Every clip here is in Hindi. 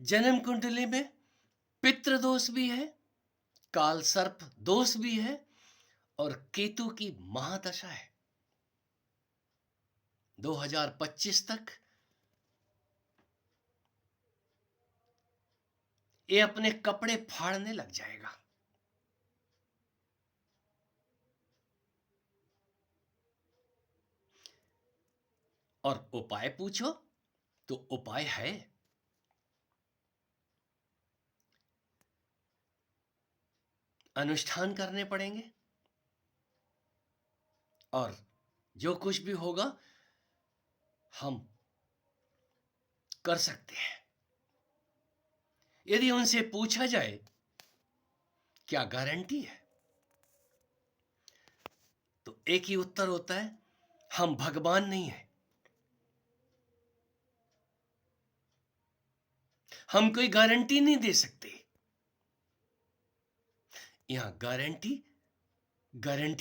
जन्म कुंडली में पितृ दोष भी है, काल सर्प दोष भी है और केतु की महादशा है। 2025 तक ये अपने कपड़े फाड़ने लग जाएगा। और उपाय पूछो तो उपाय है। अनुष्ठान करने पड़ेंगे और जो कुछ भी होगा हम कर सकते हैं। यदि उनसे पूछा जाए क्या गारंटी है, तो एक ही उत्तर होता है, हम भगवान नहीं हैं। हम कोई गारंटी नहीं दे सकते। यहां गारंटी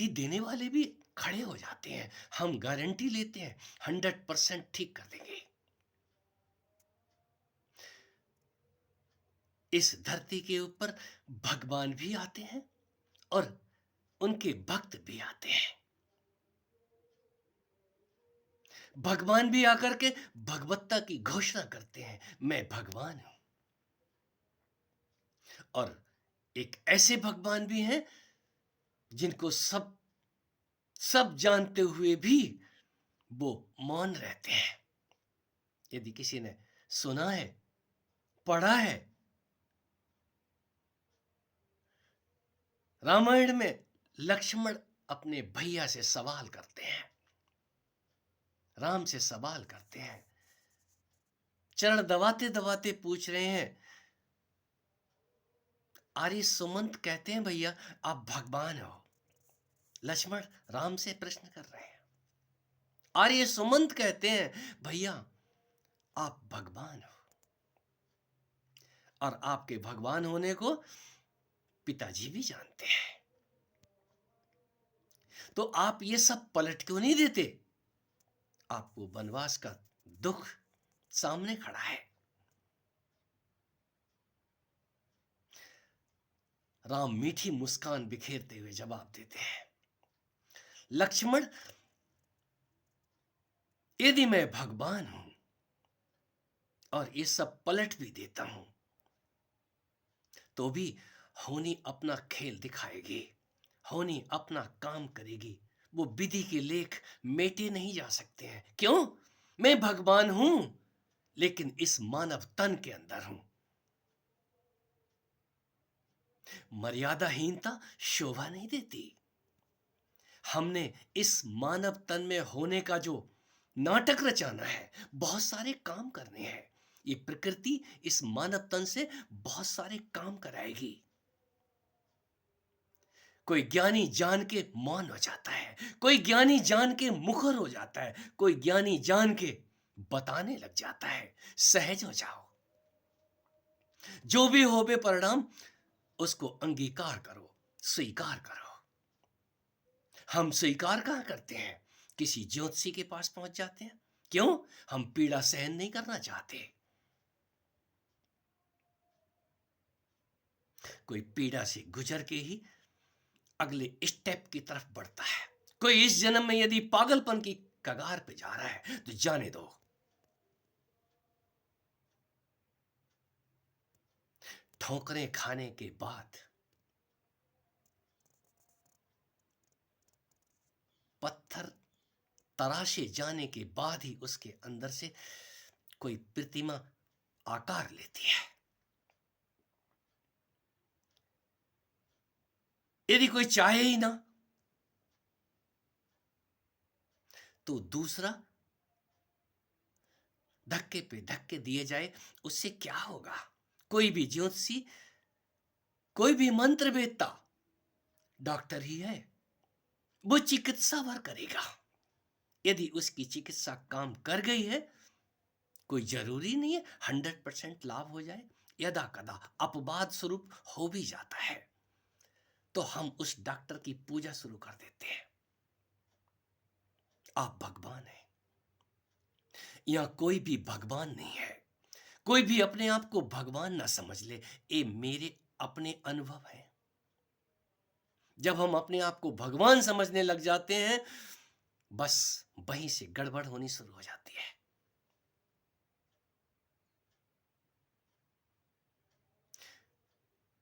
देने वाले भी खड़े हो जाते हैं। हम गारंटी लेते हैं 100% ठीक कर देंगे। इस धरती के ऊपर भगवान भी आते हैं और उनके भक्त भी आते हैं। भगवान भी आकर के भगवत्ता की घोषणा करते हैं, मैं भगवान हूं। और एक ऐसे भगवान भी हैं जिनको सब जानते हुए भी वो मौन रहते हैं। यदि किसी ने सुना है, पढ़ा है, रामायण में लक्ष्मण अपने भैया से सवाल करते हैं, राम से सवाल करते हैं, चरण दबाते दबाते पूछ रहे हैं, आर्य सुमंत कहते हैं भैया आप भगवान हो। लक्ष्मण राम से प्रश्न कर रहे हैं। आर्य सुमंत कहते हैं भैया आप भगवान हो। और आपके भगवान होने को पिताजी भी जानते हैं। तो आप ये सब पलट क्यों नहीं देते? आपको वनवास का दुख सामने खड़ा है। राम मीठी मुस्कान बिखेरते हुए जवाब देते हैं, लक्ष्मण यदि मैं भगवान हूं और ये सब पलट भी देता हूं तो भी होनी अपना खेल दिखाएगी, होनी अपना काम करेगी। वो विधि के लेख मेटे नहीं जा सकते हैं। क्यों? मैं भगवान हूं लेकिन इस मानव तन के अंदर हूं। मर्यादाहीनता शोभा नहीं देती। हमने इस मानव तन में होने का जो नाटक रचाना है, बहुत सारे काम करने हैं। ये प्रकृति इस मानव तन से बहुत सारे काम कराएगी। कोई ज्ञानी जान के मौन हो जाता है, कोई ज्ञानी जान के मुखर हो जाता है, कोई ज्ञानी जान के बताने लग जाता है, सहज हो जाओ, जो भी हो बे परिणाम उसको अंगीकार करो, स्वीकार करो। हम स्वीकार कहां करते हैं? किसी ज्योतिषी के पास पहुंच जाते हैं। क्यों? हम पीड़ा सहन नहीं करना चाहते। कोई पीड़ा से गुजर के ही अगले स्टेप की तरफ बढ़ता है। कोई इस जन्म में यदि पागलपन की कगार पे जा रहा है तो जाने दो। ठोकरें खाने के बाद, पत्थर तराशे जाने के बाद ही उसके अंदर से कोई प्रतिमा आकार लेती है। यदि कोई चाहे ही ना तो दूसरा धक्के पे धक्के दिए जाए, उससे क्या होगा? कोई भी ज्योतिषी, कोई भी मंत्र वेत्ता डॉक्टर ही है। वो चिकित्सा वर करेगा। यदि उसकी चिकित्सा काम कर गई है, कोई जरूरी नहीं है 100% लाभ हो जाए। यदा कदा अपवाद स्वरूप हो भी जाता है तो हम उस डॉक्टर की पूजा शुरू कर देते हैं। आप भगवान हैं, यहां कोई भी भगवान नहीं है। कोई भी अपने आप को भगवान ना समझ ले, ये मेरे अपने अनुभव है। जब हम अपने आप को भगवान समझने लग जाते हैं, बस वहीं से गड़बड़ होनी शुरू हो जाती है।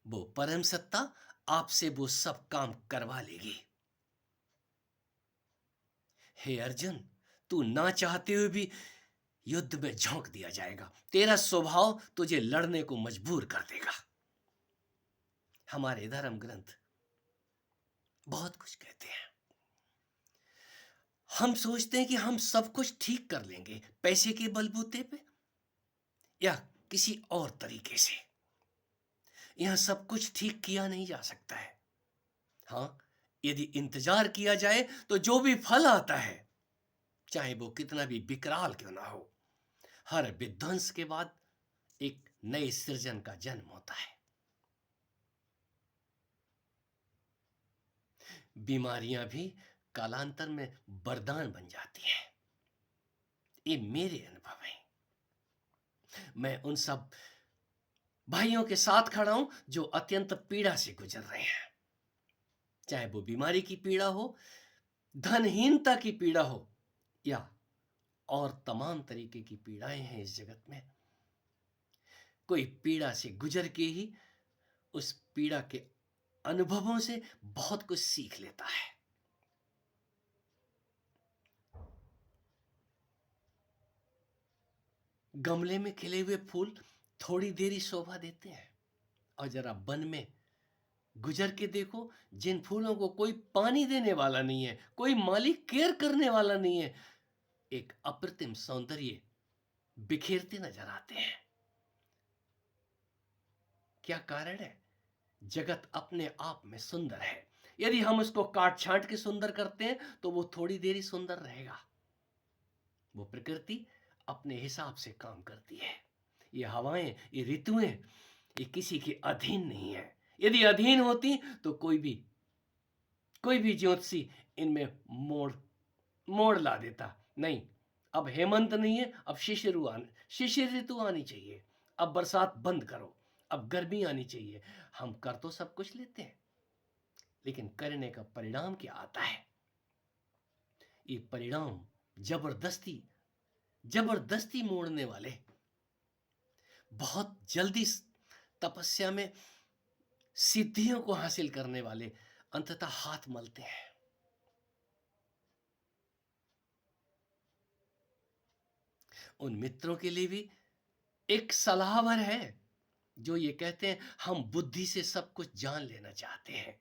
वो परम सत्ता आपसे वो सब काम करवा लेगी। हे अर्जुन, तू ना चाहते हुए भी युद्ध में झोंक दिया जाएगा। तेरा स्वभाव तुझे लड़ने को मजबूर कर देगा। हमारे धर्म ग्रंथ बहुत कुछ कहते हैं। हम सोचते हैं कि हम सब कुछ ठीक कर लेंगे पैसे के बलबूते पे या किसी और तरीके से। यह सब कुछ ठीक किया नहीं जा सकता है। हाँ, यदि इंतजार किया जाए तो जो भी फल आता है, चाहे वो कितना भी विकराल क्यों ना हो, हर विध्वंस के बाद एक नए सृजन का जन्म होता है। बीमारियां भी कालांतर में वरदान बन जाती हैं। ये मेरे अनुभव है। मैं उन सब भाइयों के साथ खड़ा हूं जो अत्यंत पीड़ा से गुजर रहे हैं, चाहे वो बीमारी की पीड़ा हो, धनहीनता की पीड़ा हो या और तमाम तरीके की पीड़ाएं हैं इस जगत में। कोई पीड़ा से गुजर के ही उस पीड़ा के अनुभवों से बहुत कुछ सीख लेता है। गमले में खिले हुए फूल थोड़ी देर ही शोभा देते हैं, और जरा वन में गुजर के देखो, जिन फूलों को कोई पानी देने वाला नहीं है, कोई माली केयर करने वाला नहीं है, एक अप्रतिम सौंदर्य बिखेरते नजर आते हैं। क्या कारण है? जगत अपने आप में सुंदर है। यदि हम उसको काट छांट के सुंदर करते हैं तो वो थोड़ी देर ही सुंदर रहेगा। वो प्रकृति अपने हिसाब से काम करती है। ये हवाएं, ये ऋतुएं, ये किसी के अधीन नहीं है। यदि अधीन होती तो कोई भी ज्योतिषी इनमें मोड़ मोड़ ला देता। नहीं, अब हेमंत नहीं है, अब शिशिर ऋतु आनी चाहिए। अब बरसात बंद करो, अब गर्मी आनी चाहिए। हम कर तो सब कुछ लेते हैं, लेकिन करने का परिणाम क्या आता है? ये परिणाम जबरदस्ती जबरदस्ती मोड़ने वाले, बहुत जल्दी तपस्या में सिद्धियों को हासिल करने वाले अंततः हाथ मलते हैं। उन मित्रों के लिए भी एक सलाहवर है जो ये कहते हैं, हम बुद्धि से सब कुछ जान लेना चाहते हैं।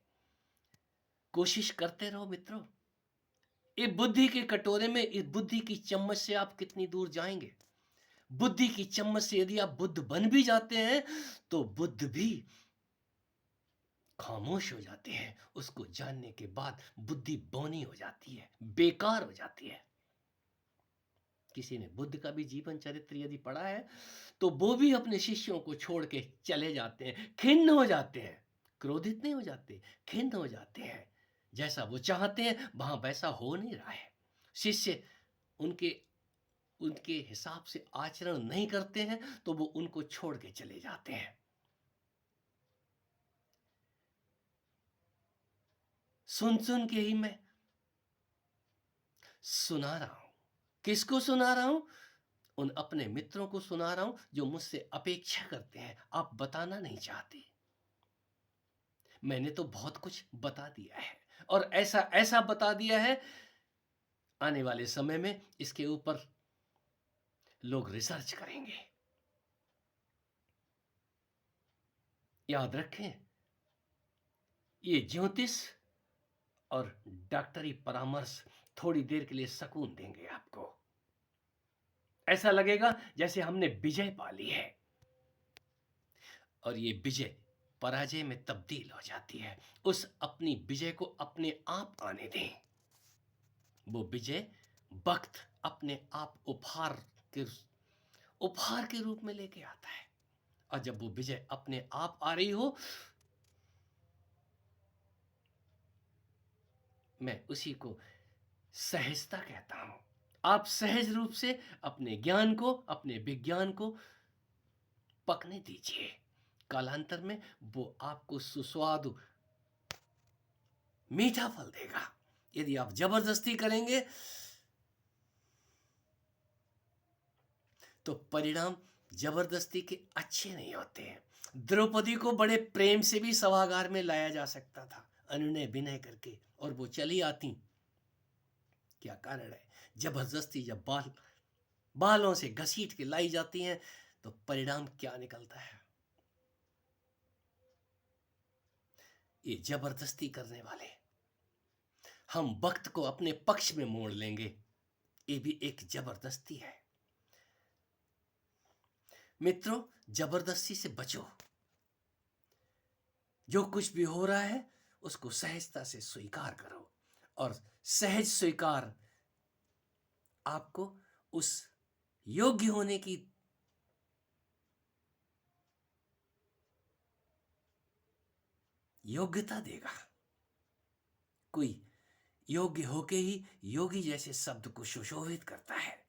कोशिश करते रहो मित्रों। ये बुद्धि के कटोरे में, इस बुद्धि की चम्मच से आप कितनी दूर जाएंगे? बुद्धि की चम्मच से यदि आप बुद्ध बन भी जाते हैं तो बुद्ध भी खामोश हो जाते हैं। उसको जानने के बाद बुद्धि बौनी हो जाती है, बेकार हो जाती है। किसी ने बुद्ध का भी जीवन चरित्र यदि पढ़ा है तो वो भी अपने शिष्यों को छोड़ के चले जाते हैं, खिन्न हो जाते हैं। क्रोधित नहीं हो जाते, खिन्न हो जाते हैं। जैसा वो चाहते हैं वहां वैसा हो नहीं रहा है। शिष्य उनके उनके हिसाब से आचरण नहीं करते हैं तो वो उनको छोड़ के चले जाते हैं। सुन सुन के ही मैं सुना रहा हूं। किसको सुना रहा हूं? उन अपने मित्रों को सुना रहा हूं जो मुझसे अपेक्षा करते हैं, आप बताना नहीं चाहते। मैंने तो बहुत कुछ बता दिया है, और ऐसा ऐसा बता दिया है, आने वाले समय में इसके ऊपर लोग रिसर्च करेंगे। याद रखें, ये ज्योतिष और डॉक्टरी परामर्श थोड़ी देर के लिए सुकून देंगे आपको। ऐसा लगेगा जैसे हमने विजय पा ली है, और ये विजय पराजय में तब्दील हो जाती है। उस अपनी विजय को अपने आप आने दें। वो विजय वक्त अपने आप उपहार के रूप में लेके आता है, और जब वो विजय अपने आप आ रही हो, मैं उसी को सहजता कहता हूं। आप सहज रूप से अपने ज्ञान को, अपने विज्ञान को पकने दीजिए। कालांतर में वो आपको सुस्वादु मीठा फल देगा। यदि आप जबरदस्ती करेंगे तो परिणाम जबरदस्ती के अच्छे नहीं होते हैं। द्रौपदी को बड़े प्रेम से भी सभागार में लाया जा सकता था, अनुनय विनय करके, और वो चली आती। क्या कारण है? जबरदस्ती जब बालों से घसीट के लाई जाती हैं तो परिणाम क्या निकलता है? ये जबरदस्ती करने वाले, हम वक्त को अपने पक्ष में मोड़ लेंगे, ये भी एक जबरदस्ती है। मित्रों, जबरदस्ती से बचो। जो कुछ भी हो रहा है उसको सहजता से स्वीकार करो, और सहज स्वीकार आपको उस योग्य होने की योग्यता देगा। कोई योग्य होके ही योगी जैसे शब्द को सुशोभित करता है।